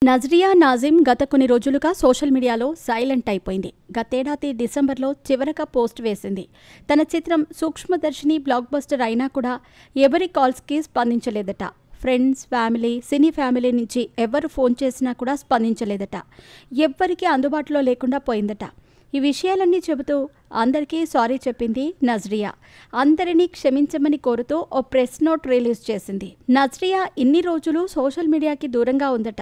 నజ్రియా నాజిం గత కొన్ని రోజులుగా సోషల్ మీడియాలో సైలెంట్ అయిపోయింది. గతేడాది డిసెంబర్లో చివరగా పోస్ట్ వేసింది. తన చిత్రం సూక్ష్మదర్శిని బ్లాక్ బస్టర్ అయినా కూడా ఎవరి కాల్స్కి స్పందించలేదట. ఫ్రెండ్స్, ఫ్యామిలీ, సినీ ఫ్యామిలీ నుంచి ఎవరు ఫోన్ చేసినా కూడా స్పందించలేదట. ఎవ్వరికీ అందుబాటులో లేకుండా పోయిందట. ఈ విషయాలన్నీ చెబుతూ అందరికీ సారీ చెప్పింది నజ్రియా. అందరినీ క్షమించమని కోరుతూ ఓ ప్రెస్ నోట్ రిలీజ్ చేసింది. నజ్రియా ఇన్ని రోజులు సోషల్ మీడియాకి దూరంగా ఉందట.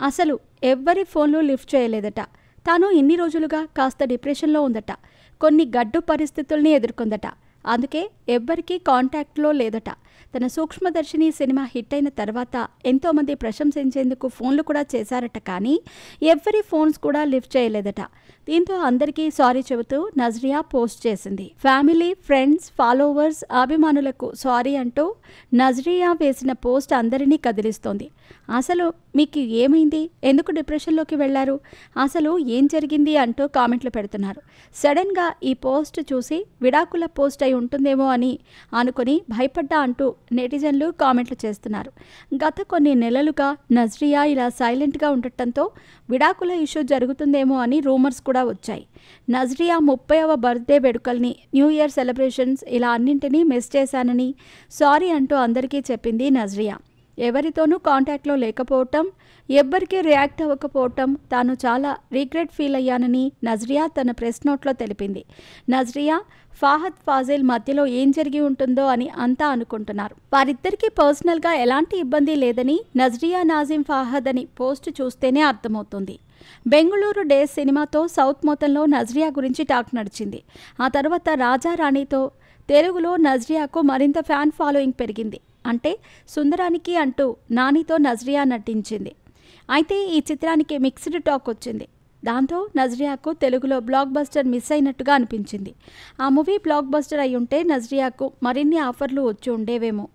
అసలు ఎవ్వరి ఫోన్లు లిఫ్ట్ చేయలేదట. తాను ఇన్ని రోజులుగా కాస్త డిప్రెషన్లో ఉందట. కొన్ని గడ్డు పరిస్థితుల్ని ఎదుర్కొందట. అందుకే ఎవ్వరికీ కాంటాక్ట్లో లేదట. తన సూక్ష్మదర్శిని సినిమా హిట్ అయిన తర్వాత ఎంతోమంది ప్రశంసించేందుకు ఫోన్లు కూడా చేశారట. కానీ ఎవ్వరి ఫోన్స్ కూడా లిఫ్ట్ చేయలేదట. దీంతో అందరికీ సారీ చెబుతూ నజ్రియా పోస్ట్ చేసింది. ఫ్యామిలీ, ఫ్రెండ్స్, ఫాలోవర్స్, అభిమానులకు సారీ అంటూ నజ్రియా వేసిన పోస్ట్ అందరినీ కదిలిస్తోంది. అసలు మీకు ఏమైంది? ఎందుకు డిప్రెషన్లోకి వెళ్లారు? అసలు ఏం జరిగింది అంటూ కామెంట్లు పెడుతున్నారు. సడన్గా ఈ పోస్ట్ చూసి విడాకుల పోస్ట్ అయి ఉంటుందేమో అని అనుకుని భయపడ్డా అంటూ నెటిజన్లు కామెంట్లు చేస్తున్నారు. గత కొన్ని నెలలుగా నజ్రియా ఇలా సైలెంట్గా ఉండటంతో విడాకుల ఇష్యూ జరుగుతుందేమో అని రూమర్స్ కూడా వచ్చాయి. నజ్రియా 30వ బర్త్డే వేడుకల్ని, న్యూ ఇయర్ సెలబ్రేషన్స్ ఇలా అన్నింటినీ మిస్ చేశానని సారీ అంటూ అందరికీ చెప్పింది నజ్రియా. ఎవరితోనూ కాంటాక్ట్లో లేకపోవటం, ఎవ్వరికీ రియాక్ట్ అవ్వకపోవటం తాను చాలా రిగ్రెట్ ఫీల్ అయ్యానని నజ్రియా తన ప్రెస్ నోట్లో తెలిపింది. నజ్రియా, ఫాహద్ ఫాజిల్ మధ్యలో ఏం జరిగి ఉంటుందో అని అంతా అనుకుంటున్నారు. వారిద్దరికీ పర్సనల్గా ఎలాంటి ఇబ్బంది లేదని నజ్రియా నాజిం ఫాహద్ అని పోస్ట్ చూస్తేనే అర్థమవుతుంది. బెంగళూరు డేస్ సినిమాతో సౌత్ మొత్తంలో నజ్రియా గురించి టాక్ నడిచింది. ఆ తర్వాత రాజారాణితో తెలుగులో నజ్రియాకు మరింత ఫ్యాన్ ఫాలోయింగ్ పెరిగింది. అంటే సుందరానికి అంటూ నానితో నజ్రియా నటించింది. అయితే ఈ చిత్రానికి మిక్స్డ్ టాక్ వచ్చింది. దాంతో నజ్రియాకు తెలుగులో బ్లాక్ బస్టర్ మిస్ అయినట్టుగా అనిపించింది. ఆ మూవీ బ్లాక్ బస్టర్ అయి ఉంటే నజ్రియాకు మరిన్ని ఆఫర్లు వచ్చి ఉండేవేమో.